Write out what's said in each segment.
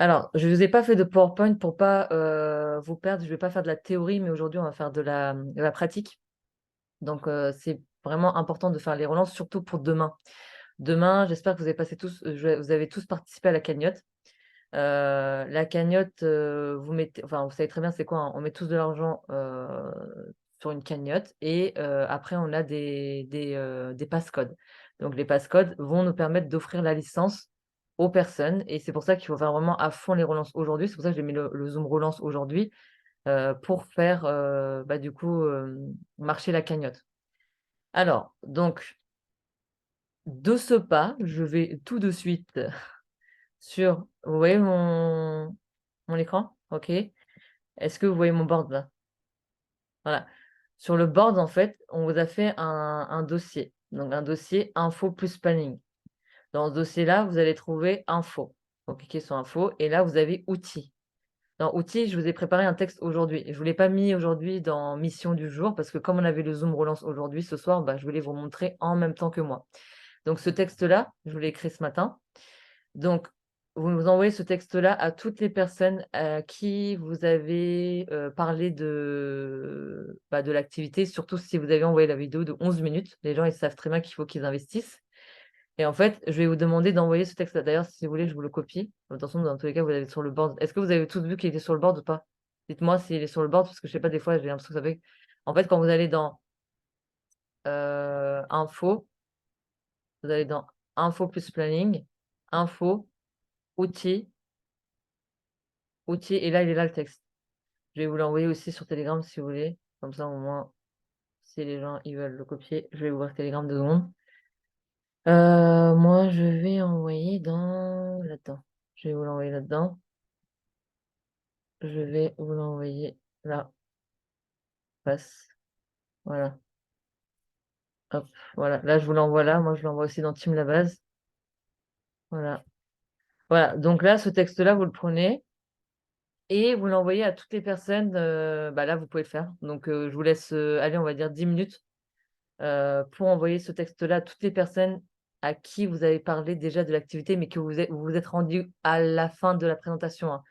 Alors, je ne vous ai pas fait de PowerPoint pour pas vous perdre. Je ne vais pas faire de la théorie, mais aujourd'hui, on va faire de la pratique. Donc, c'est vraiment important de faire les relances, surtout pour demain. Demain, j'espère que vous avez passé tous, vous avez tous participé à la cagnotte. La cagnotte, enfin, vous savez très bien c'est quoi, hein. On met tous de l'argent sur une cagnotte et après, on a des passe-codes. Donc, les passe-codes vont nous permettre d'offrir la licence aux personnes et c'est pour ça qu'il faut faire vraiment à fond les relances aujourd'hui. C'est pour ça que j'ai mis le Zoom relance aujourd'hui pour faire du coup marcher la cagnotte. Alors, donc, de ce pas, je vais tout de suite sur. Vous voyez mon écran? OK. Est-ce que vous voyez mon board là? Voilà. Sur le board, en fait, on vous a fait un dossier. Donc, un dossier info plus planning. Dans ce dossier-là, vous allez trouver info. Donc, cliquez sur info et là, vous avez outils. Dans outils, je vous ai préparé un texte aujourd'hui. Je ne vous l'ai pas mis aujourd'hui dans mission du jour parce que comme on avait le Zoom relance aujourd'hui, ce soir, je voulais vous montrer en même temps que moi. Donc, ce texte-là, je vous l'ai écrit ce matin. Donc, vous envoyez ce texte-là à toutes les personnes à qui vous avez parlé de l'activité, surtout si vous avez envoyé la vidéo de 11 minutes. Les gens, ils savent très bien qu'il faut qu'ils investissent. Et en fait, je vais vous demander d'envoyer ce texte-là. D'ailleurs, si vous voulez, je vous le copie. Attention, dans tous les cas, vous l'avez sur le board. Est-ce que vous avez tous vu qu'il était sur le board ou pas? Dites-moi s'il est sur le board, parce que je sais pas, des fois, j'ai l'impression que ça fait. En fait, quand vous allez dans info, vous allez dans info plus planning, info, outils, outils, et là, il est là le texte. Je vais vous l'envoyer aussi sur Telegram si vous voulez. Comme ça, au moins, si les gens ils veulent le copier, je vais ouvrir Telegram 2 secondes. Moi, je vais envoyer dans là-dedans. Je vais vous l'envoyer là-dedans. Je vais vous l'envoyer là. Passe. Voilà. Hop. Voilà. Là, je vous l'envoie là. Moi, je l'envoie aussi dans Team la base. Voilà. Voilà. Donc là, ce texte-là, vous le prenez et vous l'envoyez à toutes les personnes. Là, vous pouvez le faire. Donc, je vous laisse aller, on va dire 10 minutes. Pour envoyer ce texte-là à toutes les personnes à qui vous avez parlé déjà de l'activité, mais que vous vous êtes rendu à la fin de la présentation, hein.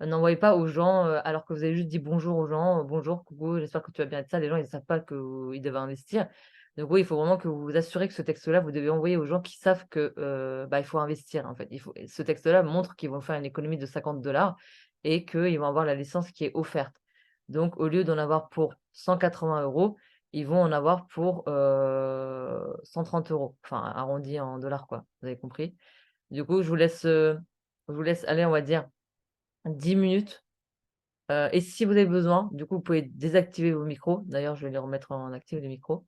N'envoyez pas aux gens, alors que vous avez juste dit bonjour aux gens: «Bonjour, coucou, j'espère que tu vas bien» et tout ça. Les gens, ils ne savent pas qu'ils doivent investir. Donc oui, il faut vraiment que vous vous assurez que ce texte-là, vous devez envoyer aux gens qui savent que, il faut investir, en fait. Ce texte-là montre qu'ils vont faire une économie de 50 et qu'ils vont avoir la licence qui est offerte. Donc au lieu d'en avoir pour 180 €, ils vont en avoir pour, 130 €, enfin arrondi en dollars, quoi. Vous avez compris? Du coup, je vous laisse aller, on va dire 10 minutes, et si vous avez besoin, du coup, vous pouvez désactiver vos micros. D'ailleurs, je vais les remettre en actif, les micros.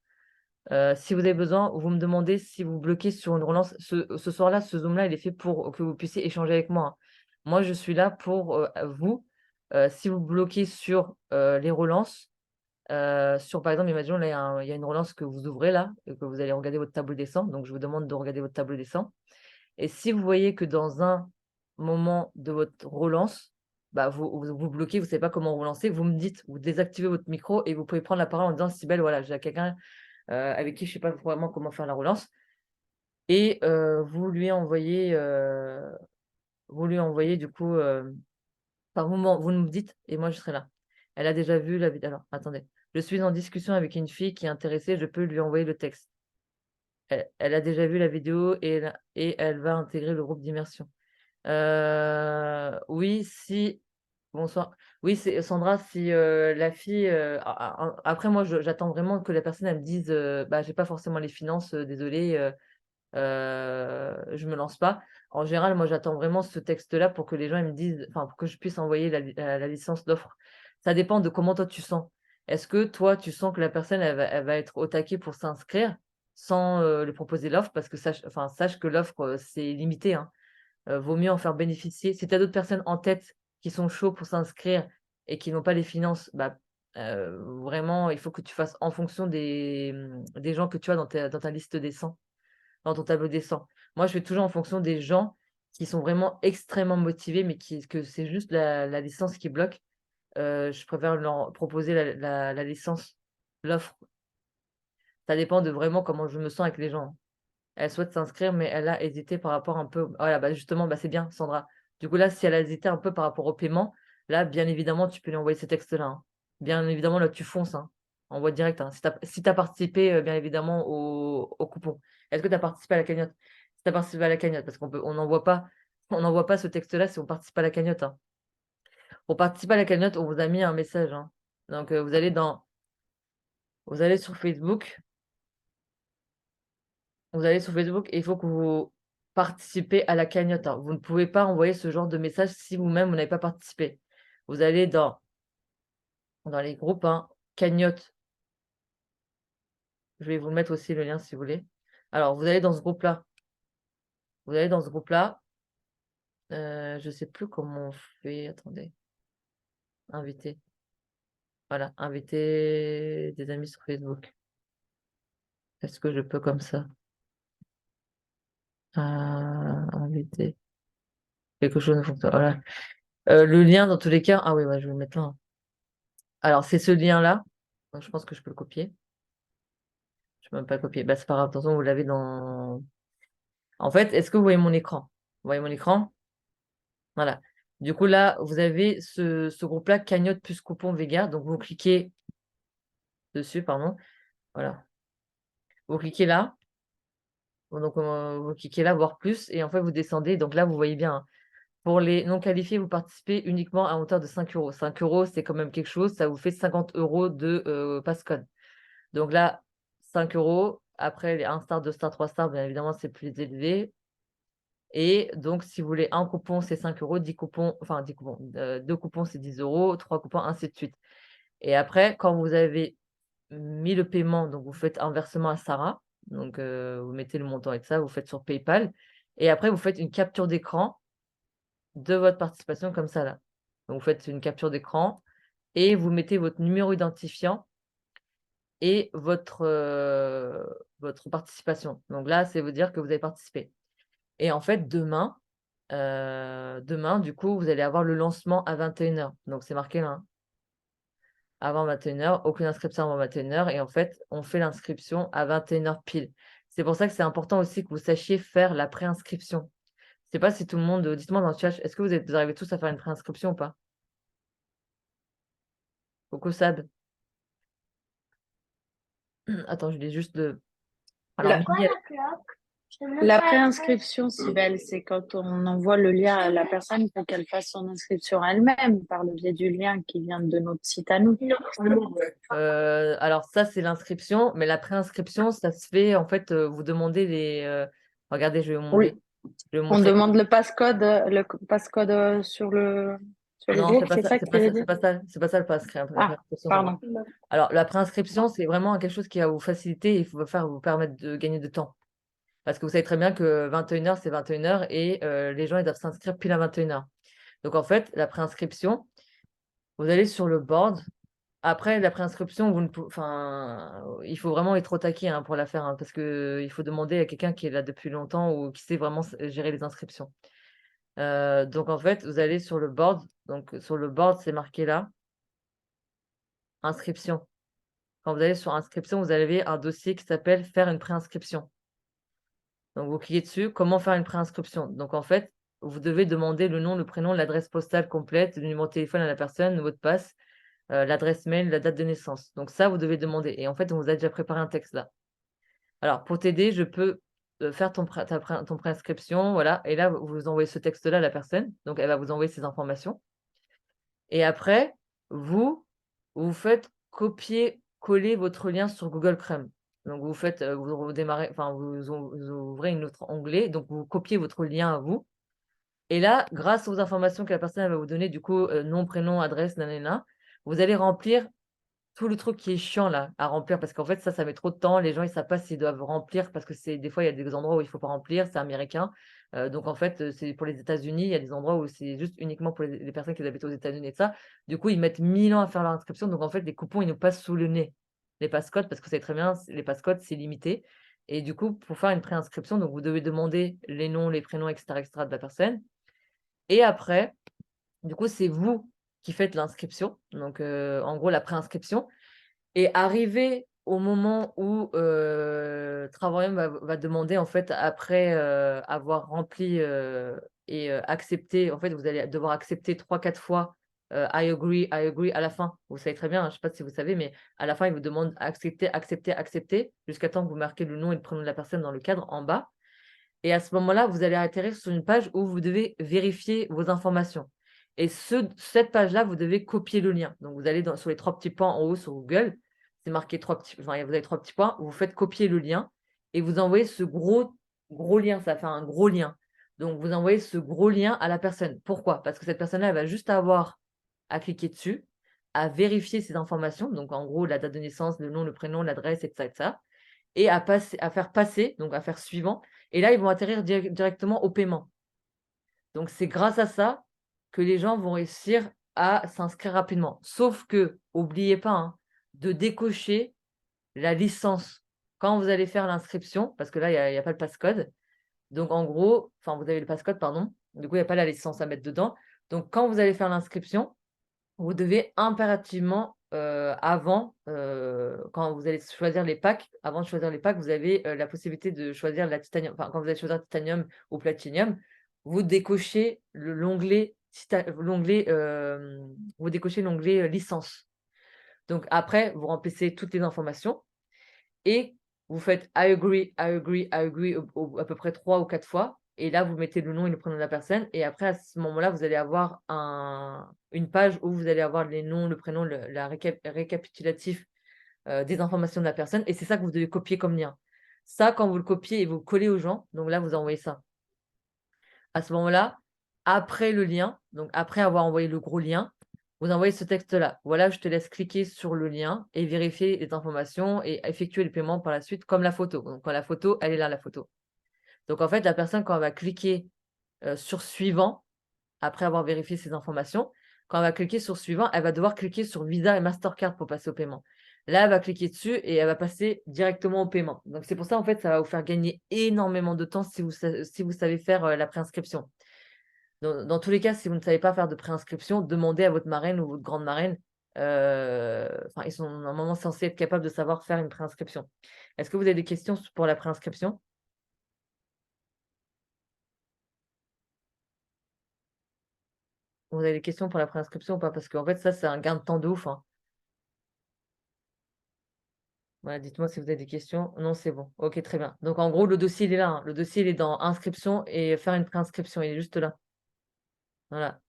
Si vous avez besoin, vous me demandez si vous bloquez sur une relance. Ce soir-là, ce Zoom-là, il est fait pour que vous puissiez échanger avec moi, hein. Moi, je suis là pour, vous. Si vous bloquez sur, les relances, sur par exemple, imaginons là, il y a une relance que vous ouvrez là, et que vous allez regarder votre tableau des 100, donc je vous demande de regarder votre tableau des 100 et si vous voyez que dans un moment de votre relance, vous bloquez, vous ne savez pas comment relancer, vous me dites, vous désactivez votre micro et vous pouvez prendre la parole en disant: «Cybèle, voilà, j'ai quelqu'un, avec qui je ne sais pas vraiment comment faire la relance» et vous lui envoyez du coup, par moment, vous me dites et moi je serai là. Elle a déjà vu la vidéo. Alors attendez, je suis en discussion avec une fille qui est intéressée, je peux lui envoyer le texte. Elle a déjà vu la vidéo et elle va intégrer le groupe d'immersion. Oui, si bonsoir. Oui, c'est Sandra, si, la fille, après moi j'attends vraiment que la personne elle me dise, «J'ai pas forcément les finances, désolée, je me lance pas». En général, moi j'attends vraiment ce texte-là pour que les gens ils me disent, enfin pour que je puisse envoyer la licence d'offre. Ça dépend de comment toi tu sens. Est-ce que toi tu sens que la personne elle va être au taquet pour s'inscrire sans, lui proposer l'offre? Parce que sache que l'offre, c'est limité, hein. Vaut mieux en faire bénéficier. Si tu as d'autres personnes en tête qui sont chauds pour s'inscrire et qui n'ont pas les finances, vraiment, il faut que tu fasses en fonction des gens que tu as dans ta liste des 100, dans ton tableau des 100. Moi, je fais toujours en fonction des gens qui sont vraiment extrêmement motivés, mais que c'est juste la licence qui bloque. Je préfère leur proposer la licence, l'offre. Ça dépend de vraiment comment je me sens avec les gens. Elle souhaite s'inscrire, mais elle a hésité par rapport un peu, voilà, justement, c'est bien Sandra. Du coup, là, si elle a hésité un peu par rapport au paiement, là, bien évidemment, tu peux lui envoyer ce texte-là, hein. Bien évidemment, là, tu fonces, hein. Envoie direct, hein. Si tu participé, bien évidemment, au coupon. Est-ce que tu as participé à la cagnotte? Si tu as participé à la cagnotte, parce on n'envoie pas ce texte-là si on participe à la cagnotte, hein. Pour participer à la cagnotte, on vous a mis un message, hein. Donc, vous allez sur Facebook. Vous allez sur Facebook et il faut que vous participez à la cagnotte, hein. Vous ne pouvez pas envoyer ce genre de message si vous-même, vous n'avez pas participé. Vous allez dans les groupes, hein, cagnotte. Je vais vous mettre aussi le lien si vous voulez. Alors, vous allez dans ce groupe-là. Vous allez dans ce groupe-là. Je ne sais plus comment on fait. Attendez. Inviter. Voilà, inviter des amis sur Facebook. Est-ce que je peux comme ça? Inviter. Quelque chose ne fonctionne. Voilà. Le lien, dans tous les cas. Ah oui, ouais, je vais le mettre là, hein. Alors, c'est ce lien-là. Donc, je pense que je peux le copier. Je peux même pas le copier. Bah, c'est pas grave. Attention, vous l'avez dans. En fait, est-ce que vous voyez mon écran? Vous voyez mon écran? Voilà. Du coup, là, vous avez ce groupe-là, cagnotte plus coupon Vega. Donc, vous cliquez dessus, pardon. Voilà. Vous cliquez là. Donc, vous cliquez là, voir plus. Et en fait, vous descendez. Donc là, vous voyez bien, hein. Pour les non qualifiés, vous participez uniquement à hauteur de 5 euros. 5 euros, c'est quand même quelque chose. Ça vous fait 50 euros de passcode. Donc là, 5 euros. Après, les 1 star, 2 stars, 3 stars, bien évidemment, c'est plus élevé. Et donc, si vous voulez un coupon, c'est 5 euros, 10 coupons, enfin 10 coupons, 2 coupons, c'est 10 euros, 3 coupons, ainsi de suite. Et après, quand vous avez mis le paiement, donc vous faites un versement à Sarah, donc vous mettez le montant avec ça, vous faites sur PayPal, et après, vous faites une capture d'écran de votre participation comme ça là. Donc, vous faites une capture d'écran et vous mettez votre numéro identifiant et votre participation. Donc là, c'est vous dire que vous avez participé. Et en fait, demain, du coup, vous allez avoir le lancement à 21h. Donc, c'est marqué là, hein. Avant 21h, aucune inscription avant 21h. Et en fait, on fait l'inscription à 21h pile. C'est pour ça que c'est important aussi que vous sachiez faire la préinscription. Je sais pas si tout le monde, dites-moi dans le chat, est-ce que vous arrivez tous à faire une préinscription ou pas? Coucou Sad. Attends, je lis juste de. Alors, La, Mimi, la préinscription, Sibelle, c'est quand on envoie le lien à la personne pour qu'elle fasse son inscription elle-même par le biais du lien qui vient de notre site à nous. alors ça, c'est l'inscription, mais la préinscription, ça se fait, en fait, vous demandez regardez, je vais vous Oui, montrer. Je vais vous on montrer. demande le passcode sur le Non, groupe, c'est pas c'est ça, ça c'est que pas tu veux ça, c'est dire? pas ça, c'est pas ça la Ah, préinscription, c'est pardon. vraiment. Alors, la préinscription, c'est vraiment quelque chose qui va vous faciliter et vous permettre de gagner de temps. Parce que vous savez très bien que 21h, c'est 21h et les gens, ils doivent s'inscrire pile à 21h. Donc, en fait, la préinscription, vous allez sur le board. Après, la préinscription, enfin, il faut vraiment être au taquet, hein, pour la faire, hein, parce que il faut demander à quelqu'un qui est là depuis longtemps ou qui sait vraiment gérer les inscriptions. Donc, en fait, vous allez sur le board. Donc, sur le board, c'est marqué là, inscription. Quand vous allez sur inscription, vous avez un dossier qui s'appelle faire une préinscription. Donc, vous cliquez dessus, comment faire une préinscription. Donc, en fait, vous devez demander le nom, le prénom, l'adresse postale complète, le numéro de téléphone à la personne, le mot de passe, l'adresse mail, la date de naissance. Donc, ça, vous devez demander. Et en fait, on vous a déjà préparé un texte là. Alors, pour t'aider, je peux faire ton préinscription, voilà. Et là, vous envoyez ce texte-là à la personne. Donc, elle va vous envoyer ces informations. Et après, vous faites copier-coller votre lien sur Google Chrome. Donc, vous redémarrez, enfin, vous ouvrez un autre onglet. Donc, vous copiez votre lien à vous. Et là, grâce aux informations que la personne elle va vous donner, du coup, nom, prénom, adresse, nanana, vous allez remplir tout le truc qui est chiant là, à remplir parce qu'en fait ça met trop de temps. Les gens ils savent pas s'ils doivent remplir parce que c'est des fois il y a des endroits où il faut pas remplir, c'est américain. Donc en fait, c'est pour les États-Unis, il y a des endroits où c'est juste uniquement pour les personnes qui habitent aux États-Unis et ça. Du coup, ils mettent 1000 ans à faire leur inscription. Donc en fait, les coupons, ils nous passent sous le nez. Les passe-codes, parce que c'est très bien, les passe-codes, c'est limité. Et du coup, pour faire une préinscription, donc vous devez demander les noms, les prénoms, etc., de la personne. Et après, du coup, c'est vous qui faites l'inscription. Donc, en gros, la préinscription. Et arrivé au moment où Travarium va demander, en fait, après avoir rempli et accepter. En fait, vous allez devoir accepter 3-4 fois I agree à la fin. Vous savez très bien, hein, je ne sais pas si vous savez, mais à la fin, il vous demande accepter, accepter, accepter, jusqu'à temps que vous marquez le nom et le prénom de la personne dans le cadre en bas. Et à ce moment-là, vous allez atterrir sur une page où vous devez vérifier vos informations. Et cette page-là, vous devez copier le lien. Donc, vous allez sur les 3 petits points en haut sur Google. C'est marqué vous avez 3 petits points. Vous faites copier le lien et vous envoyez ce gros lien. Ça fait un gros lien. Donc, vous envoyez ce gros lien à la personne. Pourquoi? Parce que cette personne-là, elle va juste avoir à cliquer dessus, à vérifier ses informations. Donc, en gros, la date de naissance, le nom, le prénom, l'adresse, etc. Et à faire passer, donc à faire suivant. Et là, ils vont atterrir directement au paiement. Donc, c'est grâce à ça que les gens vont réussir à s'inscrire rapidement. Sauf que, n'oubliez pas de décocher la licence quand vous allez faire l'inscription, parce que là, il n'y a pas le passcode. Donc, en gros, enfin, vous avez le passcode, pardon. Du coup, il n'y a pas la licence à mettre dedans. Donc, quand vous allez faire l'inscription, vous devez impérativement, avant, quand vous allez choisir les packs, avant de choisir les packs, vous avez la possibilité de choisir la titanium. Enfin, quand vous allez choisir titanium ou platinium, vous décochez l'onglet, vous décochez l'onglet licence. Donc après, vous remplissez toutes les informations et vous faites I agree, I agree, I agree à peu près 3 ou 4 fois. Et là, vous mettez le nom et le prénom de la personne. Et après, à ce moment-là, vous allez avoir une page où vous allez avoir les noms, le prénom, la récapitulatif des informations de la personne. Et c'est ça que vous devez copier comme lien. Ça, quand vous le copiez et vous le collez aux gens, donc là, vous envoyez ça. À ce moment-là, après le lien, donc après avoir envoyé le gros lien, vous envoyez ce texte-là. Voilà, je te laisse cliquer sur le lien et vérifier les informations et effectuer le paiement par la suite, comme la photo. Donc, quand la photo, elle est là, la photo. Donc, en fait, la personne, quand elle va cliquer sur suivant, après avoir vérifié ses informations, quand elle va cliquer sur suivant, elle va devoir cliquer sur Visa et Mastercard pour passer au paiement. Là, elle va cliquer dessus et elle va passer directement au paiement. Donc, c'est pour ça, en fait, ça va vous faire gagner énormément de temps si vous savez faire la préinscription. Dans tous les cas, si vous ne savez pas faire de préinscription, demandez à votre marraine ou votre grande marraine. Ils sont normalement censés être capables de savoir faire une préinscription. Est-ce que vous avez des questions pour la préinscription? Vous avez des questions pour la préinscription ou pas? Parce qu'en fait, ça, c'est un gain de temps de ouf. Voilà, dites-moi si vous avez des questions. Non, c'est bon. Ok, très bien. Donc, en gros, le dossier, il est là. Le dossier, il est dans inscription et faire une préinscription. Il est juste là. Voilà.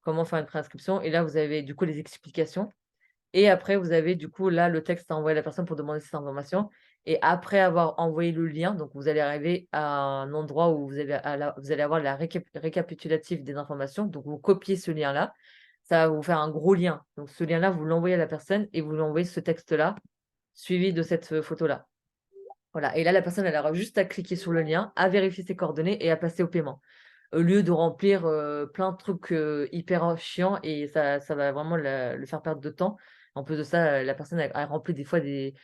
Comment faire une préinscription. Et là, vous avez du coup les explications. Et après, vous avez du coup là le texte à envoyer à la personne pour demander cette information. Et après avoir envoyé le lien, donc vous allez arriver à un endroit où vous allez avoir la récapitulative des informations. Donc vous copiez ce lien-là. Ça va vous faire un gros lien. Donc ce lien-là, vous l'envoyez à la personne et vous lui envoyez ce texte-là, suivi de cette photo-là. Voilà. Et là, la personne, elle aura juste à cliquer sur le lien, à vérifier ses coordonnées et à passer au paiement. Au lieu de remplir plein de trucs hyper chiants et ça va vraiment le faire perdre de temps. En plus de ça, la personne a rempli des fois des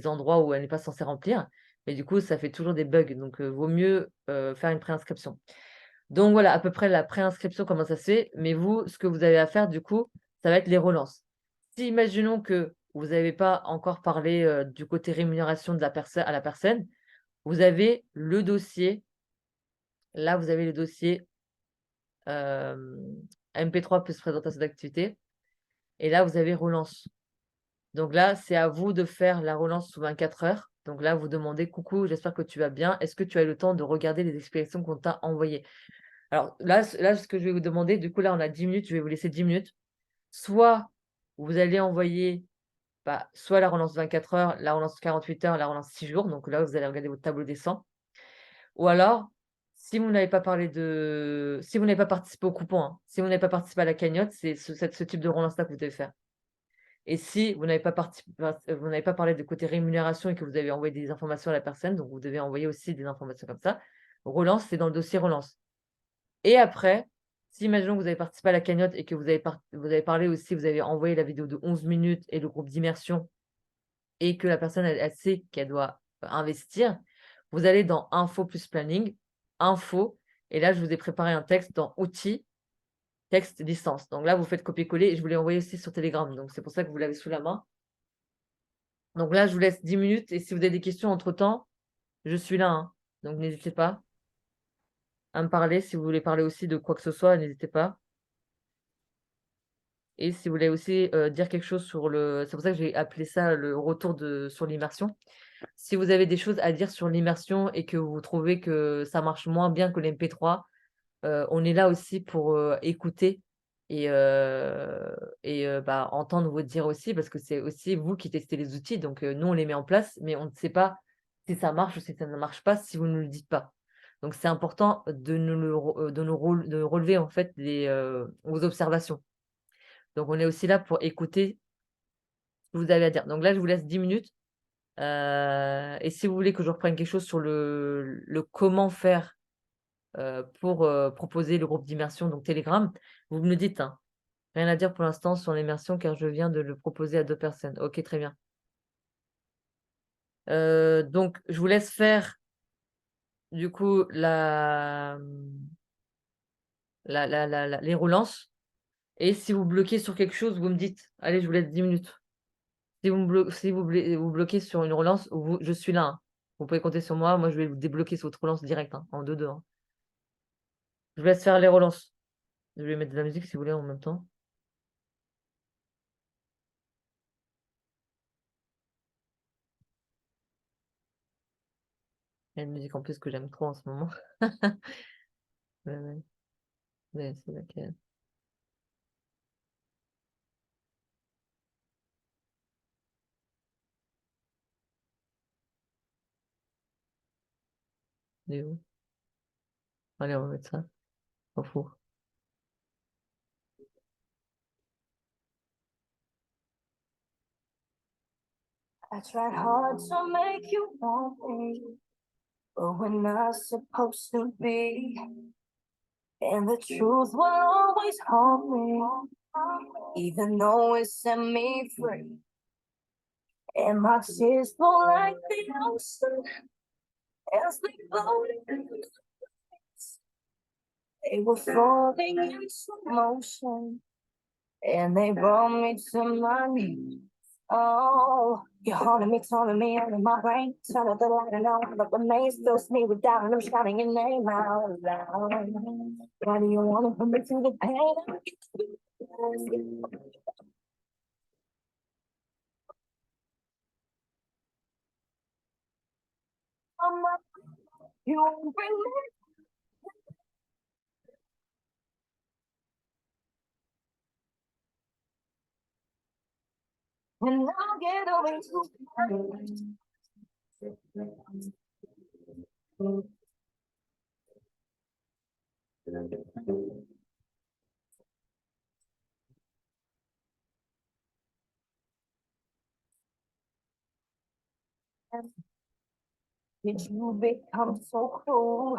endroits où elle n'est pas censée remplir. Mais du coup, ça fait toujours des bugs. Donc, vaut mieux faire une préinscription. Donc, voilà, à peu près la préinscription, comment ça se fait. Mais vous, ce que vous avez à faire, du coup, ça va être les relances. Si, imaginons que vous n'avez pas encore parlé du côté rémunération de la personne à la personne, vous avez le dossier. Là, vous avez le dossier MP3 plus présentation d'activité. Et là, vous avez relance. Donc là, c'est à vous de faire la relance sous 24 heures. Donc là, vous demandez: coucou, j'espère que tu vas bien. Est-ce que tu as eu le temps de regarder les explications qu'on t'a envoyées? Alors là, ce que je vais vous demander, du coup, là, on a 10 minutes, je vais vous laisser 10 minutes. Soit vous allez envoyer soit la relance 24 heures, la relance 48 heures, la relance 6 jours. Donc là, vous allez regarder votre tableau des 100. Ou alors, si vous n'avez pas participé au coupon, si vous n'avez pas participé à la cagnotte, c'est ce type de relance-là que vous devez faire. Et si vous n'avez pas parlé du côté rémunération et que vous avez envoyé des informations à la personne, donc vous devez envoyer aussi des informations comme ça. Relance, c'est dans le dossier relance. Et après, si imaginons que vous avez participé à la cagnotte et que vous avez parlé aussi, vous avez envoyé la vidéo de 11 minutes et le groupe d'immersion et que la personne, elle sait qu'elle doit investir, vous allez dans info plus planning, info, et là, je vous ai préparé un texte dans outils, texte licence. Donc là, vous faites copier-coller et je vous l'ai envoyé aussi sur Telegram. Donc c'est pour ça que vous l'avez sous la main. Donc là, je vous laisse 10 minutes et si vous avez des questions entre-temps, je suis là. Donc n'hésitez pas. à me parler. Si vous voulez parler aussi de quoi que ce soit, n'hésitez pas. Et si vous voulez aussi, dire quelque chose sur le c'est pour ça que j'ai appelé ça le retour sur l'immersion. Si vous avez des choses à dire sur l'immersion et que vous trouvez que ça marche moins bien que l'MP3, on est là aussi pour, écouter et bah, entendre vos dires aussi parce que c'est aussi vous qui testez les outils donc nous on les met en place, mais on ne sait pas si ça marche ou si ça ne marche pas si vous ne le dites pas. Donc c'est important de nous le re de nous rel de relever en fait vos observations. Donc on est aussi là pour écouter ce que vous avez à dire. Donc là je vous laisse 10 minutes, et si vous voulez que je reprenne quelque chose sur le comment faire pour, proposer le groupe d'immersion, donc Telegram, vous me le dites, hein. Rien à dire pour l'instant sur l'immersion car je viens de le proposer à 2 personnes. OK, très bien. Donc je vous laisse faire du coup les relances et si vous bloquez sur quelque chose, vous me dites: «Allez, je vous laisse 10 minutes». Si vous bloquez sur une relance, je suis là, hein. Vous pouvez compter sur moi. Moi, je vais vous débloquer sur votre relance direct, hein, en 2-2, hein. Je vous laisse faire les relances. Je vais mettre de la musique si vous voulez en même temps. Il y a une musique en plus que j'aime trop en ce moment. Ouais, ouais. Ouais, c'est laquelle? Elle est où? Allez, on va mettre ça. S'en fout. I tried hard to make you want me, but we're not supposed to be. And the truth will always haunt me, even though it set me free. And my tears flow like the ocean as they floated in the streets. They were falling in slow motion, and they brought me to my knees. Oh, you're haunting me, telling me out of my brain. Turn up the light and on, but the maze fills me with doubt, and I'm shouting your name out loud. Why do you want to put me through the pain? You won't bring me, and I'll get away too. Did you become so cruel?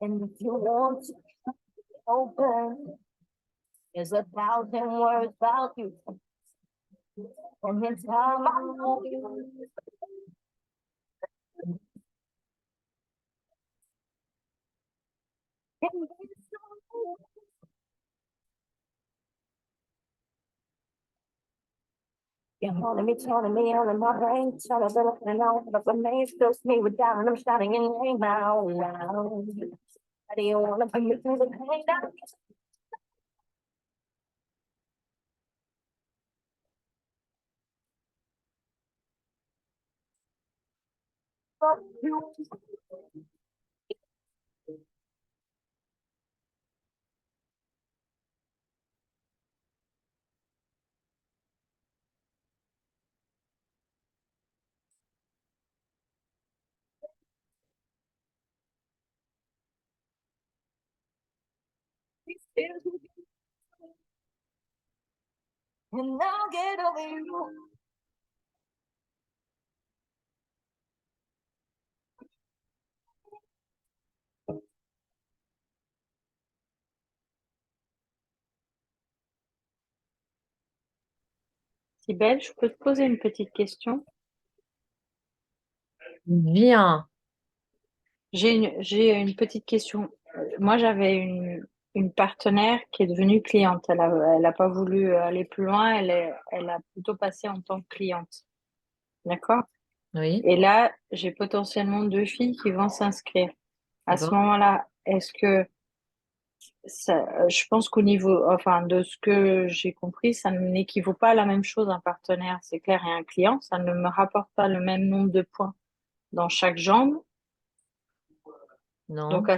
And if you want to open, there's 1,000 words about you. And in time I know you. You're haunting me, telling me all in my brain, trying to let it know, but the maze fills me with doubt, and I'm shouting your name out loud. How do you want to put me through the pain? You and I'll get over you. Sibelle, je peux te poser une petite question? Bien. J'ai une petite question. Moi, j'avais une partenaire qui est devenue cliente. Elle a pas voulu aller plus loin. Elle a plutôt passé en tant que cliente. D'accord? Oui, Et là, j'ai potentiellement 2 filles qui vont s'inscrire. À ce d'accord. moment-là, est-ce que je pense qu'au niveau, enfin, de ce que j'ai compris, ça n'équivaut pas à la même chose un partenaire, c'est clair, et un client. Ça ne me rapporte pas le même nombre de points dans chaque jambe. Donc, Non,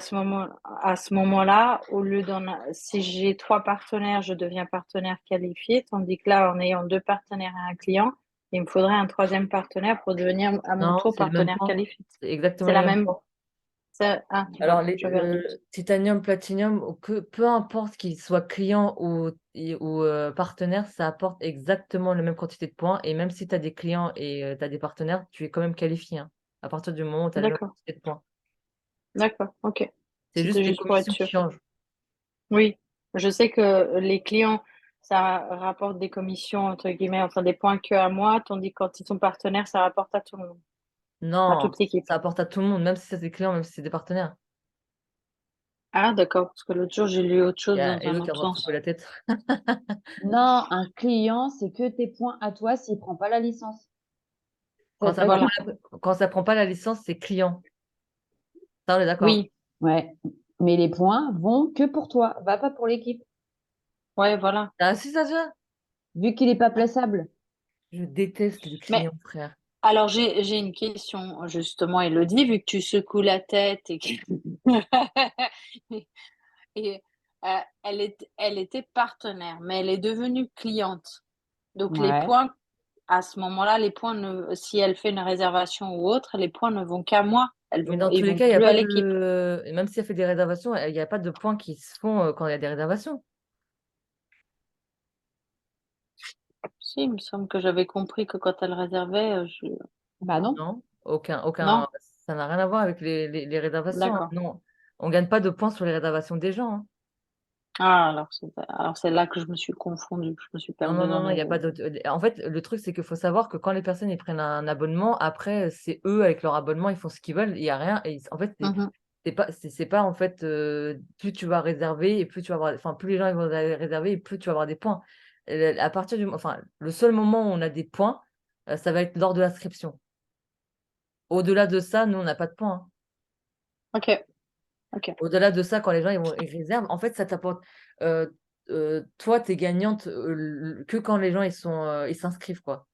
à ce moment-là, au lieu si j'ai 3 partenaires, je deviens partenaire qualifié, tandis que là, en ayant 2 partenaires et un client, il me faudrait un troisième partenaire pour devenir à mon non, tour c'est le même partenaire point. qualifié. C'est exactement C'est les la mêmes même. points. Alors, Voilà, j'avais un doute. titanium, platinium, peu importe qu'il soit client ou partenaire, ça apporte exactement la même quantité de points. Et même si tu as des clients et tu as des partenaires, tu es quand même qualifié, hein, à partir du moment où tu as la même D'accord, quantité de points. d'accord, ok. C'est juste C'était les juste pour être commissions qui sûr. changent. Oui, je sais que les clients, ça rapporte des commissions, entre guillemets, enfin des points que à moi, tandis que quand ils sont partenaires, ça rapporte à tout le monde, à Non, toute l'équipe. ça apporte à tout le monde, même si c'est des clients, même si c'est des partenaires. Ah, d'accord, parce que l'autre jour, j'ai lu autre Il y chose a dans un Hello qui est en autre train de se sens. secouer la tête. Non, un client, c'est que tes points à toi s'il prend pas la licence. Quand C'est ça pas prend Voilà, quand ça prend pas la licence, c'est client. Ça, on est d'accord. oui, Ouais. Mais les points vont que pour toi, va pas pour l'équipe, ouais, voilà. Ah si, ça se vient. vu qu'il est pas plaçable. Je déteste les Mais clients, frère. alors, j'ai une question, justement, Elodie, vu que tu secoues la tête et que... et elle était partenaire, mais elle est devenue cliente. Donc, les Ouais. points, à ce moment-là, les points si elle fait une réservation ou autre, les points ne vont qu'à moi. Mais dans tous Ils les vont cas, il n'y a plus à pas l'équipe. de. Et même si elle fait des réservations, il n'y a pas de points qui se font quand il y a des réservations. Si, il me semble que j'avais compris que quand elle réservait, Bah non. Non, aucun. non? Ça n'a rien à voir avec les réservations, hein. D'accord. Non, on ne gagne pas de points sur les réservations des gens, hein. Ah, alors c'est là que je me suis confondue, je me suis Non, non, perdue non, dans non, il les n'y a pas mots. de. En fait, le truc, c'est qu'il faut savoir que quand les personnes ils prennent un abonnement, après, c'est eux, avec leur abonnement, ils font ce qu'ils veulent. Il n'y a rien. Et en fait, Mhm. c'est pas en fait, plus tu vas réserver et plus tu vas avoir. Enfin, plus les gens ils vont réserver et plus tu vas avoir des points. À partir enfin, le seul moment où on a des points, ça va être lors de l'inscription. Au-delà de ça, nous, on n'a pas de points, hein. Ok, ok. Au-delà de ça, quand les gens ils réservent, en fait, ça t'apporte. euh, Toi, tu es gagnante que quand les gens ils s'inscrivent, quoi.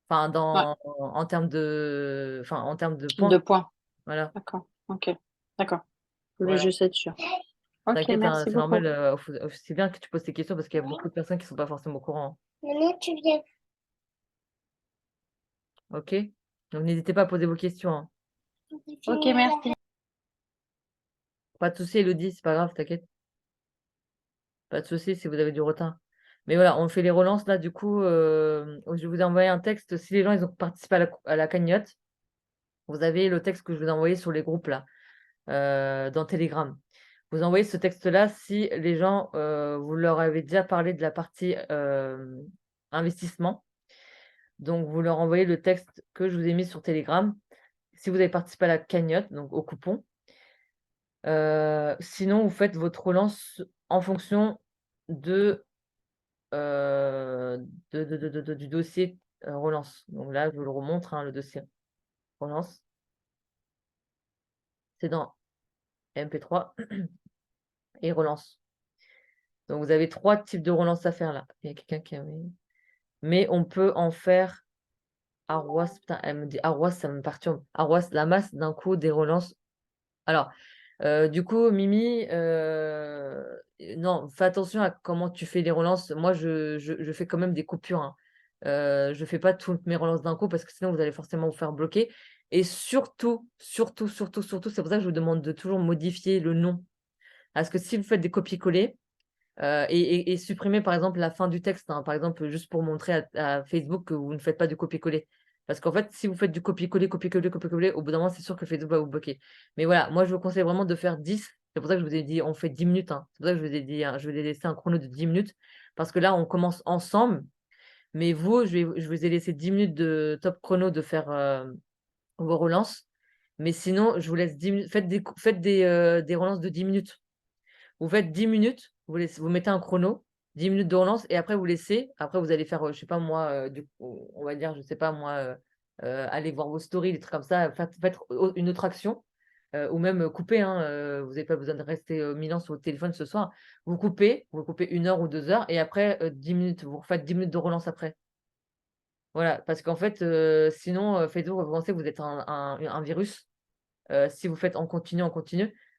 Enfin, Ouais, en termes de points. 2 points. Voilà. D'accord, ok. D'accord. Je voulais Voilà. juste être sûre. Ok, T'inquiète, hein, merci c'est normal. beaucoup. C'est bien que tu poses ces questions parce qu'il y a beaucoup de personnes qui ne sont pas forcément au courant, Maman, tu viens. hein. OK? Donc, n'hésitez pas à poser vos questions, hein. Ok, merci. Pas de souci, Elodie, c'est pas grave, t'inquiète. Pas de souci si vous avez du retard. Mais voilà, on fait les relances là. Du coup, je vous ai envoyé un texte. Si les gens ils ont participé à la cagnotte, vous avez le texte que je vous ai envoyé sur les groupes là, dans Telegram. Vous envoyez ce texte-là si les gens, vous leur avez déjà parlé de la partie investissement. Donc, vous leur envoyez le texte que je vous ai mis sur Telegram. Si vous avez participé à la cagnotte, donc au coupon. Sinon, vous faites votre relance en fonction de, du dossier relance. Donc là, je vous le remontre, hein, le dossier relance. C'est dans MP3 et relance. Donc, vous avez 3 types de relance à faire là. Il y a quelqu'un qui a mis. Mais on peut en faire Arroas. Putain, elle me dit Arroas, ça me perturbe. Arroas, la masse d'un coup des relances. Alors, du coup, Mimi, non, fais attention à comment tu fais les relances. Moi, je fais quand même des coupures, hein. Je fais pas toutes mes relances d'un coup parce que sinon, vous allez forcément vous faire bloquer. Et surtout, c'est pour ça que je vous demande de toujours modifier le nom. Parce que si vous faites des copier-coller, et supprimer par exemple la fin du texte, hein, par exemple, juste pour montrer à Facebook que vous ne faites pas du copier-coller. Parce qu'en fait, si vous faites du copier-coller, au bout d'un moment, c'est sûr que Facebook va vous bloquer. Mais voilà, moi, je vous conseille vraiment de faire 10. C'est pour ça que je vous ai dit, on fait 10 minutes, hein. C'est pour ça que je vous ai dit, hein, je vais laisser un chrono de 10 minutes. Parce que là, on commence ensemble. Mais vous, je vous ai laissé 10 minutes de top chrono de faire vos relances. Mais sinon, je vous laisse 10 minutes. Faites des relances de 10 minutes. Vous faites 10 minutes, vous mettez un chrono, 10 minutes de relance, et après vous laissez. Après, vous allez faire, je sais pas moi, on va dire, je sais pas moi, aller voir vos stories, des trucs comme ça, faites une autre action. ou même couper, hein, vous n'avez pas besoin de rester 1000 ans sur votre téléphone ce soir. Vous coupez 1 heure ou 2 heures et après 10 minutes, vous refaites 10 minutes de relance après. Voilà, parce qu'en fait, sinon, Facebook va penser que vous êtes un virus, si vous faites en continu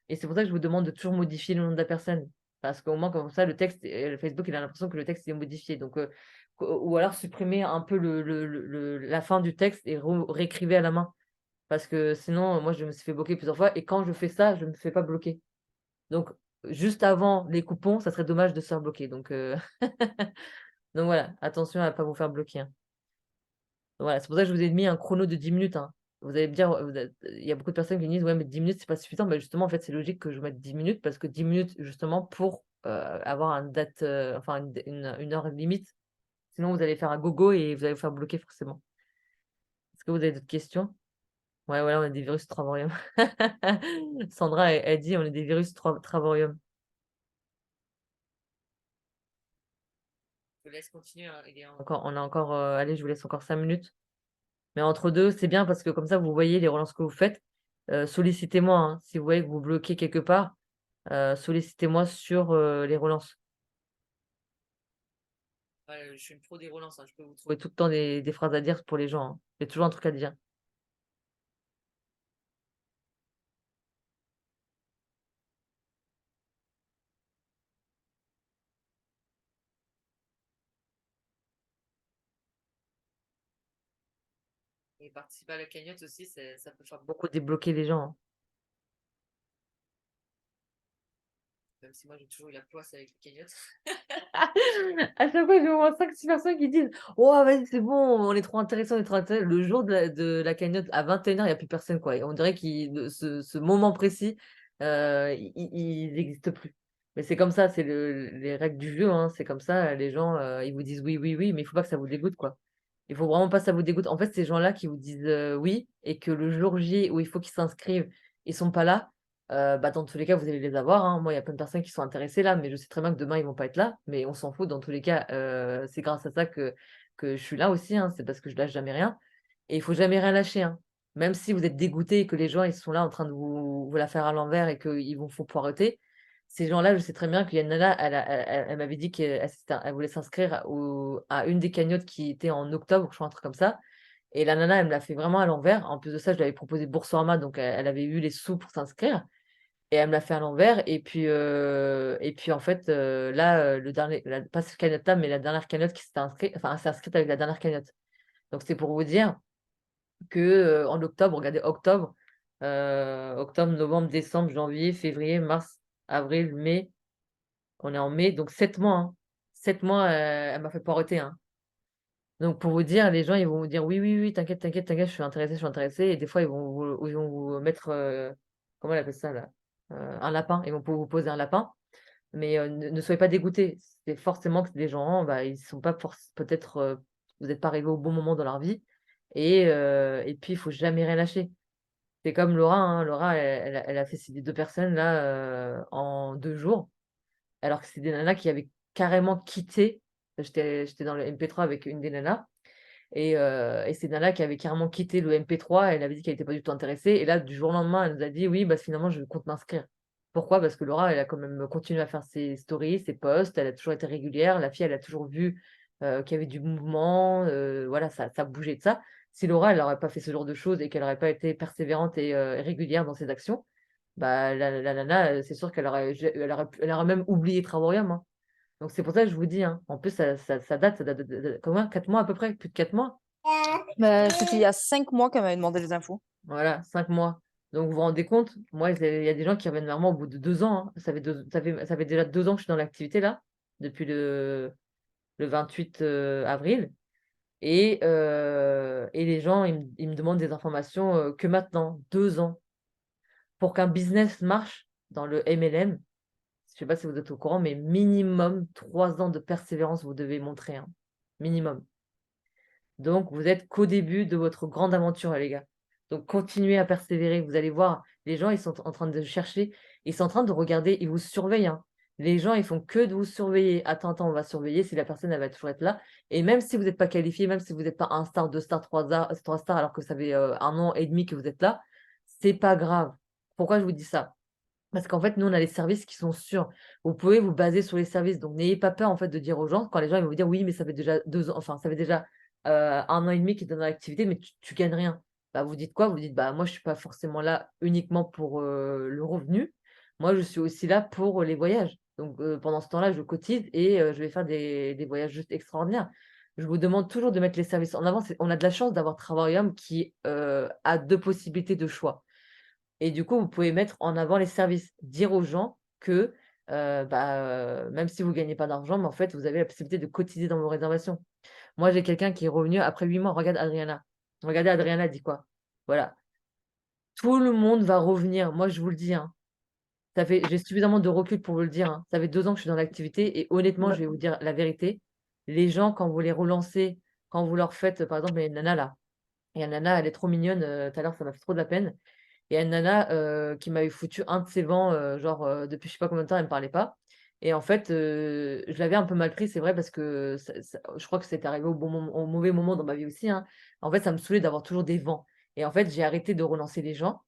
et c'est pour ça que je vous demande de toujours modifier le nom de la personne. Parce qu'au moins comme ça le texte Facebook il a l'impression que le texte est modifié donc ou alors supprimer un peu la fin du texte et réécrivez à la main. Parce que sinon, moi je me suis fait bloquer plusieurs fois et quand je fais ça, je me fais pas bloquer. Donc juste avant les coupons, ça serait dommage de se faire bloquer donc donc voilà, attention à pas vous faire bloquer, hein. Voilà, c'est pour ça que je vous ai mis un chrono de 10 minutes, hein. Vous allez me dire, il y a beaucoup de personnes qui me disent: «Ouais, mais 10 minutes, c'est pas suffisant». Bah, justement, en fait, c'est logique que je mette 10 minutes parce que 10 minutes, justement, pour, avoir une date, enfin une heure limite. Sinon, vous allez faire un gogo et vous allez vous faire bloquer forcément. Est-ce que vous avez d'autres questions? Ouais, voilà, on est des virus Travorium. Sandra, elle dit: «On est des virus Travorium». Je vous laisse continuer, hein, on a encore, allez, je vous laisse encore 5 minutes. Mais entre 2, c'est bien parce que comme ça, vous voyez les relances que vous faites. Sollicitez-moi, hein. Si vous voyez que vous bloquez quelque part, sollicitez-moi sur, les relances. Ouais, je suis une pro des relances, hein. Je peux vous trouver tout le temps des phrases à dire pour les gens, hein. J'ai toujours un truc à dire. Et participer à la cagnotte aussi, ça peut faire beaucoup débloquer les gens, hein. Même si moi j'ai toujours eu la poisse avec les cagnottes. À chaque fois, j'ai au moins 5-6 personnes qui disent: «Oh vas-y, c'est bon, on est trop intéressants, on est trop intéressants». Le jour de la cagnotte à 21h, il y a plus personne, quoi et on dirait ce moment précis, il n'existe plus. Mais c'est comme ça, c'est les règles du jeu, hein, c'est comme ça, les gens, ils vous disent: «Oui, oui, oui», mais il faut pas que ça vous dégoûte, quoi. Il faut vraiment pas que ça vous dégoûte. En fait, ces gens-là qui vous disent, «oui» et que le jour J où il faut qu'ils s'inscrivent, ils sont pas là, bah, dans tous les cas, vous allez les avoir, hein. Moi, il y a plein de personnes qui sont intéressées là, mais je sais très bien que demain, ils vont pas être là, mais on s'en fout dans tous les cas, c'est grâce à ça que je suis là aussi, hein, c'est parce que je lâche jamais rien et il faut jamais rien lâcher, hein. Même si vous êtes dégoûté et que les gens, ils sont là en train de vous la faire à l'envers et qu'ils vous font poireauter, ces gens-là, je sais très bien qu'il y a une nana, elle m'avait dit elle voulait s'inscrire à une des cagnottes qui était en octobre, je crois, un truc comme ça et la nana, elle me l'a fait vraiment à l'envers. En plus de ça, je lui avais proposé Boursorama, donc elle avait eu les sous pour s'inscrire et elle me l'a fait à l'envers et puis en fait, là, le dernier pas cette cagnotte-là, mais la dernière cagnotte qui s'était inscrite enfin, elle s'est inscrite avec la dernière cagnotte. Donc c'est pour vous dire que, en octobre, regardez octobre, novembre, décembre, janvier, février, mars, avril, mai, on est en mai, donc 7 mois, hein. 7 mois, elle m'a fait poireauter, hein. Donc pour vous dire, les gens, ils vont vous dire: «Oui, oui, oui, t'inquiète, t'inquiète, t'inquiète, je suis intéressé» et des fois, ils vont vous mettre, comment elle appelle ça là? Un lapin, ils vont vous poser un lapin, mais ne soyez pas dégoûtés. C'est forcément que des gens, bah, ils sont pas peut-être, vous êtes pas arrivés au bon moment dans leur vie et puis il faut jamais rien lâcher. C'est comme Laura, hein, Laura, elle a fait ces 2 personnes là, en 2 jours, alors que c'est des nanas qui avaient carrément quitté. J'étais dans le MP3 avec une des nanas et c'est Nana qui avait carrément quitté le MP3, elle avait dit qu'elle était pas du tout intéressée et là, du jour au lendemain, elle nous a dit: «Oui, bah, finalement, je compte m'inscrire». Pourquoi? Parce que Laura, elle a quand même continué à faire ses stories, ses posts, elle a toujours été régulière. La fille, elle a toujours vu, qu'il y avait du mouvement, voilà, ça bougeait de ça. Si Laura, elle aurait pas fait ce genre de choses et qu'elle aurait pas été persévérante et régulière dans ses actions, bah, la nana, c'est sûr elle aurait même oublié Travaurium, hein. Donc c'est pour ça que je vous dis, hein, en plus ça date de combien? 4 mois à peu près? Plus de 4 mois? Bah, c'était il y a 5 mois qu'elle m'avait demandé les infos. Voilà, 5 mois. Donc vous vous rendez compte? Moi, il y a des gens qui reviennent vers moi au bout de 2 ans, hein. Ça fait déjà 2 ans que je suis dans l'activité là, depuis le 28, avril et les gens, ils me demandent des informations, que maintenant, 2 ans. Pour qu'un business marche dans le MLM, je sais pas si vous êtes au courant, mais minimum 3 ans de persévérance, vous devez montrer, hein, minimum. Donc, vous êtes qu'au début de votre grande aventure, les gars. Donc, continuez à persévérer. Vous allez voir, les gens, ils sont en train de chercher, ils sont en train de regarder, ils vous surveillent, hein. Les gens, ils font que de vous surveiller. Attends, attends, on va surveiller si la personne, elle va toujours être là. Et même si vous n'êtes pas qualifié, même si vous n'êtes pas un star, 2 stars, 3 stars, alors que ça fait 1 an et demi que vous êtes là, c'est pas grave. Pourquoi je vous dis ça? Parce qu'en fait, nous, on a les services qui sont sûrs. Vous pouvez vous baser sur les services. Donc, n'ayez pas peur, en fait, de dire aux gens, quand les gens ils vont vous dire, oui, mais ça fait déjà 2 ans, enfin, ça fait déjà 1 an et demi qu'ils sont dans l'activité, mais tu gagnes rien. Bah, vous dites quoi? Vous dites, bah, moi, je suis pas forcément là uniquement pour le revenu. Moi, je suis aussi là pour les voyages. Donc, pendant ce temps-là, je cotise et je vais faire des voyages juste extraordinaires. Je vous demande toujours de mettre les services en avant. On a de la chance d'avoir Travarium qui a 2 possibilités de choix. Et du coup, vous pouvez mettre en avant les services. Dire aux gens que, même si vous ne gagnez pas d'argent, mais en fait, vous avez la possibilité de cotiser dans vos réservations. Moi, j'ai quelqu'un qui est revenu après 8 mois. Regarde Adriana. Regardez, Adriana dit quoi? Voilà. Tout le monde va revenir. Moi, je vous le dis, hein. J'ai suffisamment de recul pour vous le dire, hein. Ça fait 2 ans que je suis dans l'activité et honnêtement, je vais vous dire la vérité. Les gens, quand vous les relancez, quand vous leur faites, par exemple, il y a une nana là. Il y a une nana, elle est trop mignonne. Tout à l'heure, ça m'a fait trop de la peine. Il y a une nana, qui m'avait foutu un de ses vents, genre, depuis je sais pas combien de temps, elle me parlait pas et en fait, je l'avais un peu mal pris, c'est vrai parce que je crois que c'est arrivé au mauvais moment dans ma vie aussi, hein. En fait, ça me saoulait d'avoir toujours des vents et en fait, j'ai arrêté de relancer les gens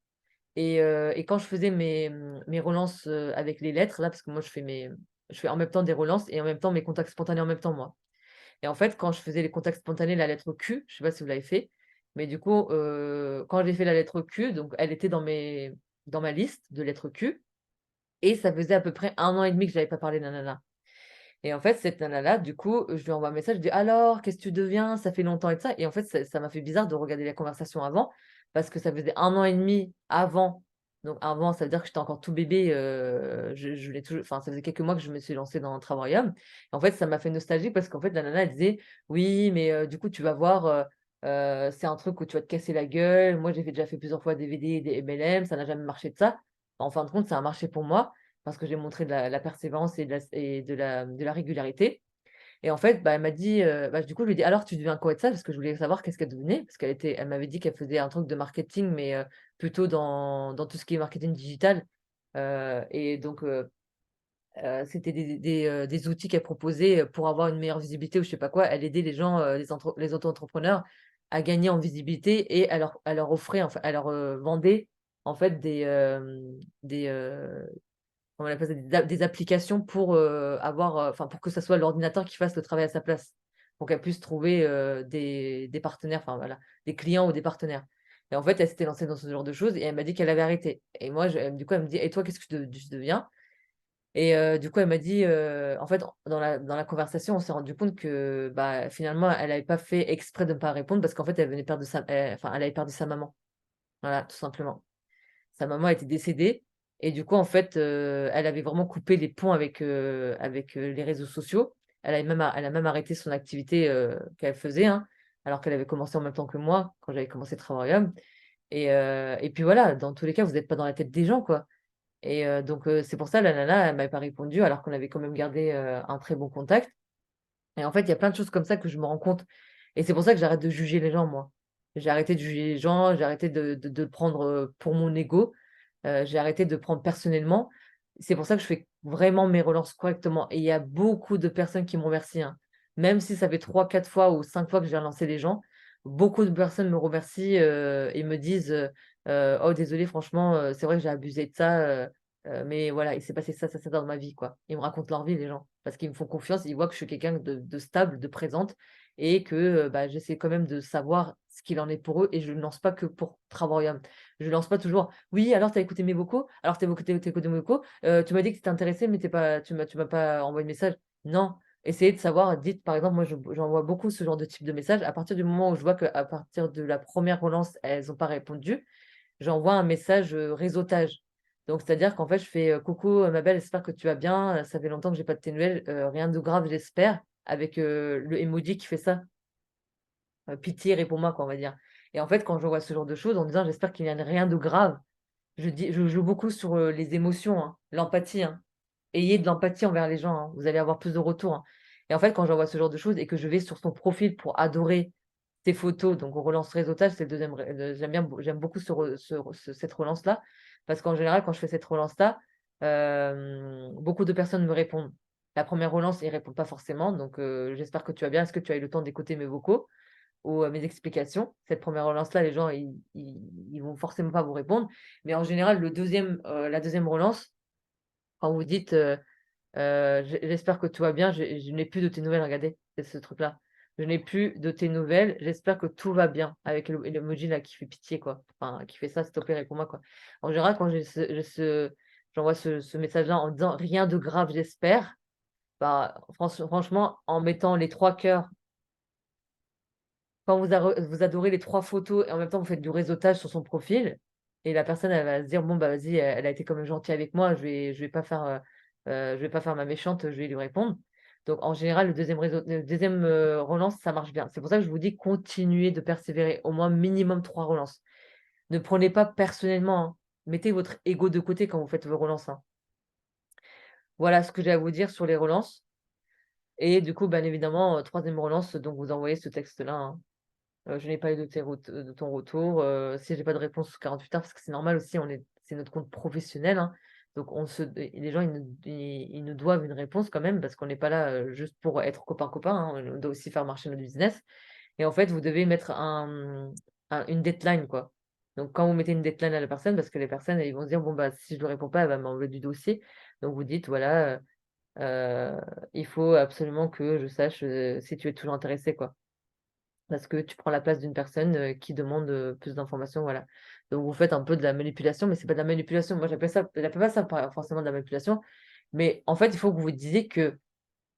et quand je faisais mes relances, avec les lettres là, parce que moi je fais en même temps des relances et en même temps mes contacts spontanés en même temps, moi. Et en fait, quand je faisais les contacts spontanés, la lettre Q, je sais pas si vous l'avez fait, mais du coup, quand j'ai fait la lettre Q, donc elle était dans ma liste de lettres Q et ça faisait à peu près 1 an et demi que j'avais pas parlé de la nana. Et en fait, cette nana-là, du coup, je lui envoie un message, je dis: «Alors, qu'est-ce que tu deviens? Ça fait longtemps et tout ça» et en fait, ça m'a fait bizarre de regarder la conversation avant parce que ça faisait 1 an et demi avant. Donc avant, ça veut dire que j'étais encore tout bébé, je l'ai toujours enfin, ça faisait quelques mois que je me suis lancée dans Travarium. En fait, ça m'a fait nostalgie parce qu'en fait, la nana, elle disait: «Oui, mais du coup, tu vas voir, c'est un truc où tu vas te casser la gueule. Moi, j'ai déjà fait plusieurs fois des VD et des MLM, ça n'a jamais marché de ça». En fin de compte, ça a marché pour moi parce que j'ai montré de la persévérance et de la régularité et en fait, bah, elle m'a dit, du coup, je lui ai dit: «Alors tu deviens quoi de ça?» parce que je voulais savoir qu'est-ce qu'elle devenait, parce elle m'avait dit qu'elle faisait un truc de marketing, mais plutôt dans tout ce qui est marketing digital, et donc c'était des outils qu'elle proposait, pour avoir une meilleure visibilité ou je sais pas quoi. Elle aidait les gens, les auto-entrepreneurs à gagner en visibilité et elle leur offrait, enfin, elle leur, vendait en fait des, comment on appelle ça? Des applications pour, avoir, enfin, pour que ça soit l'ordinateur qui fasse le travail à sa place. Pour qu'elle puisse trouver, des partenaires, enfin voilà, des clients ou des partenaires. Et en fait, elle s'était lancée dans ce genre de choses et elle m'a dit qu'elle avait arrêté. Et moi, du coup, elle me dit: «Et toi, qu'est-ce que tu deviens?» Et du coup, elle m'a dit, en fait, dans la conversation, on s'est rendu compte que, bah, finalement, elle avait pas fait exprès de ne pas répondre parce qu'en fait, elle avait perdu sa maman. Voilà, tout simplement. Sa maman était décédée et du coup, en fait, elle avait vraiment coupé les ponts avec les réseaux sociaux. Elle a même arrêté son activité, qu'elle faisait, hein, alors qu'elle avait commencé en même temps que moi, quand j'avais commencé Travarium et puis voilà, dans tous les cas, vous n'êtes pas dans la tête des gens, quoi et donc c'est pour ça la nana, elle m'avait pas répondu alors qu'on avait quand même gardé, un très bon contact et en fait, il y a plein de choses comme ça que je me rends compte et c'est pour ça que j'arrête de juger les gens, moi. J'ai arrêté de juger les gens, j'ai arrêté de le prendre, pour mon ego. J'ai arrêté de prendre personnellement. C'est pour ça que je fais vraiment mes relances correctement et il y a beaucoup de personnes qui me remercient, hein. Même si ça fait 3, 4 fois ou 5 fois que j'ai relancé les gens, beaucoup de personnes me remercient, et me disent, «Oh désolé franchement, c'est vrai que j'ai abusé de ça, mais voilà, il s'est passé ça, ça, ça dans ma vie», quoi. Ils me racontent leur vie les gens, parce qu'ils me font confiance, ils voient que je suis quelqu'un de stable, de présente et que, j'essaie quand même de savoir ce qu'il en est pour eux et je ne lance pas que pour Travarium. Je lance pas toujours: «Oui, alors tu as écouté mes vocaux? Alors tu écouté mes vocaux? Tu m'as dit que tu étais intéressé, mais tu m'as pas envoyé de message». Non, essayez de savoir, dites par exemple, moi j'envoie beaucoup ce genre de type de message. À partir du moment où je vois qu'à partir de la première relance, elles ont pas répondu, j'envoie un message, réseautage. Donc c'est-à-dire qu'en fait, je fais: «Coucou, ma belle, j'espère que tu vas bien, ça fait longtemps que j'ai pas de tes nouvelles, rien de grave j'espère», avec, le emoji qui fait ça. Pitié, réponds-moi quoi, on va dire. Et en fait, quand je vois ce genre de choses en disant: «J'espère qu'il n'y a rien de grave», je joue beaucoup sur, les émotions, hein, l'empathie, hein. Ayez de l'empathie envers les gens, hein, vous allez avoir plus de retours, hein. Et en fait, quand j'envoie ce genre de choses et que je vais sur son profil pour adorer ses photos, donc on relance réseautage, c'est le 2e ré j'aime beaucoup cette relance-là, parce qu'en général, quand je fais cette relance-là, beaucoup de personnes me répondent. La première relance, ils répondent pas forcément, donc j'espère que tu vas bien. Est-ce que tu as eu le temps d'écouter mes vocaux? mes explications. Cette première relance-là, les gens, ils vont forcément pas vous répondre. Mais en général, la deuxième relance, quand vous dites j'espère que tout va bien, je n'ai plus de tes nouvelles, regardez, c'est ce truc-là. Je n'ai plus de tes nouvelles, j'espère que tout va bien, avec l'emoji là qui fait pitié, quoi. Enfin, qui fait ça, s'il te plaît, réponds-moi, quoi. En général, quand j'envoie ce message-là en disant rien de grave, j'espère, bah, franchement, en mettant les trois cœurs, quand vous adorez les trois photos et en même temps vous faites du réseautage sur son profil, et la personne elle va se dire bon bah vas-y, elle a été quand même gentille avec moi, je vais pas faire je vais pas faire ma méchante, je vais lui répondre. Donc en général le deuxième relance ça marche bien. C'est pour ça que je vous dis continuez de persévérer, au moins minimum 3 relances. Ne prenez pas personnellement, hein. Mettez votre ego de côté quand vous faites vos relances, hein. Voilà ce que j'ai à vous dire sur les relances. Et du coup, bien évidemment, troisième relance, donc vous envoyez ce texte-là, hein. Je n'ai pas eu de ton retour, si j'ai pas de réponse sous 48 heures, parce que c'est normal aussi, c'est notre compte professionnel, hein, donc les gens, ils nous doivent une réponse quand même, parce qu'on n'est pas là, juste pour être copain, hein, on doit aussi faire marcher notre business. Et en fait, vous devez mettre une deadline, quoi. Donc quand vous mettez une deadline à la personne, parce que les personnes, ils vont se dire: «Bon, bah, si je ne réponds pas, elle va m'enlever du dossier». Donc vous dites: «Voilà, il faut absolument que je sache, si tu es toujours intéressé», quoi. Parce que tu prends la place d'une personne, qui demande, plus d'informations, voilà. Donc vous faites un peu de la manipulation, mais c'est pas de la manipulation. Moi, j'appelle pas ça par forcément de la manipulation, mais en fait, il faut que vous disiez que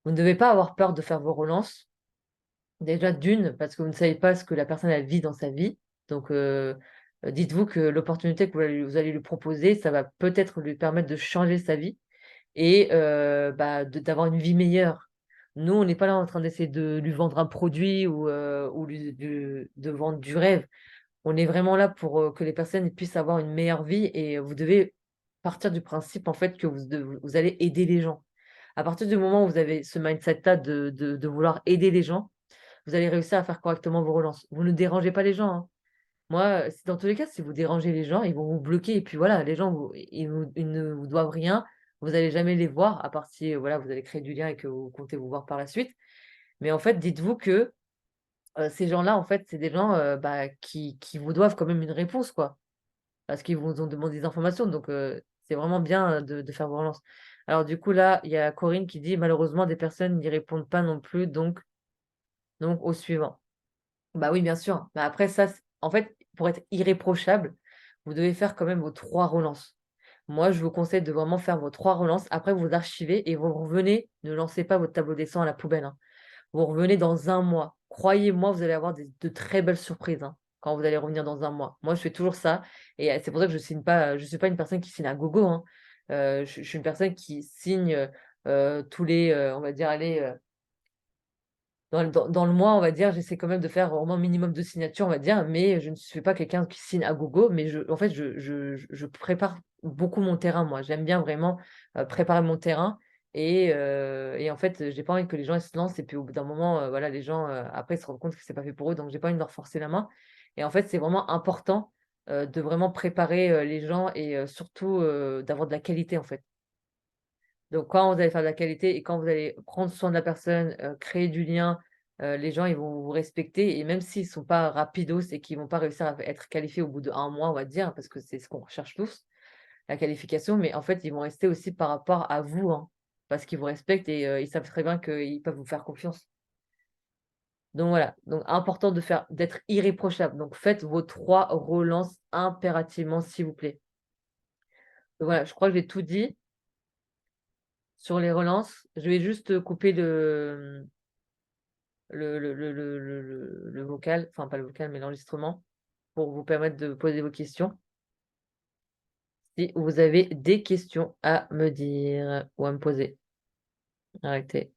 vous ne devez pas avoir peur de faire vos relances. Déjà d'une, parce que vous ne savez pas ce que la personne elle vit dans sa vie. Donc, dites-vous que l'opportunité que vous allez lui proposer, ça va peut-être lui permettre de changer sa vie et bah, d'avoir une vie meilleure. Nous, on n'est pas là en train d'essayer de lui vendre un produit ou de vendre du rêve. On est vraiment là pour, que les personnes puissent avoir une meilleure vie et vous devez partir du principe, en fait, que vous allez aider les gens. À partir du moment où vous avez ce mindset-là de vouloir aider les gens, vous allez réussir à faire correctement vos relances. Vous ne dérangez pas les gens, hein. Moi, dans tous les cas, si vous dérangez les gens, ils vont vous bloquer et puis voilà, les gens ils ne vous doivent rien, vous allez jamais les voir à part si, voilà, vous allez créer du lien et que vous comptez vous voir par la suite. Mais en fait, dites-vous que, ces gens-là, en fait, c'est des gens, bah, qui vous doivent quand même une réponse, quoi. Parce qu'ils vous ont demandé des informations donc c'est vraiment bien, de faire vos relances. Alors du coup, là, il y a Corinne qui dit: «Malheureusement, des personnes n'y répondent pas non plus, donc au suivant». Bah oui, bien sûr. Mais après ça, en fait, pour être irréprochable, vous devez faire quand même vos 3 relances. Moi, je vous conseille de vraiment faire vos 3 relances. Après, vous archivez et vous revenez. Ne lancez pas votre tableau des 100 à la poubelle, hein. Vous revenez dans un mois. Croyez-moi, vous allez avoir de très belles surprises, hein, quand vous allez revenir dans un mois. Moi, je fais toujours ça et c'est pour ça que je suis pas une personne qui signe à gogo, hein. Je suis une personne qui signe, tous les, on va dire, allez, dans le mois, on va dire, j'essaie quand même de faire au moins minimum de signatures, on va dire, mais je ne suis pas quelqu'un qui signe à gogo, mais en fait, je prépare beaucoup mon terrain, moi. J'aime bien vraiment, préparer mon terrain et en fait, j'ai pas envie que les gens, ils se lancent et puis au bout d'un moment, voilà, les gens, après, ils se rendent compte que c'est pas fait pour eux, donc j'ai pas envie de leur forcer la main et en fait, c'est vraiment important, de vraiment préparer, les gens et surtout, d'avoir de la qualité, en fait. Donc quand vous allez faire de la qualité et quand vous allez prendre soin de la personne, créer du lien, les gens ils vont vous respecter et même s'ils sont pas rapidos et qu'ils vont pas réussir à être qualifiés au bout d'1 mois, on va dire, parce que c'est ce qu'on recherche tous, la qualification, mais en fait, ils vont rester aussi par rapport à vous, hein, parce qu'ils vous respectent et ils savent très bien qu'ils peuvent vous faire confiance. Donc voilà, donc important d'être irréprochable. Donc faites vos 3 relances impérativement, s'il vous plaît. Donc voilà, je crois que j'ai tout dit sur les relances. Je vais juste couper le vocal, enfin pas le vocal, mais l'enregistrement pour vous permettre de poser vos questions. Si vous avez des questions à me dire ou à me poser. Arrêtez.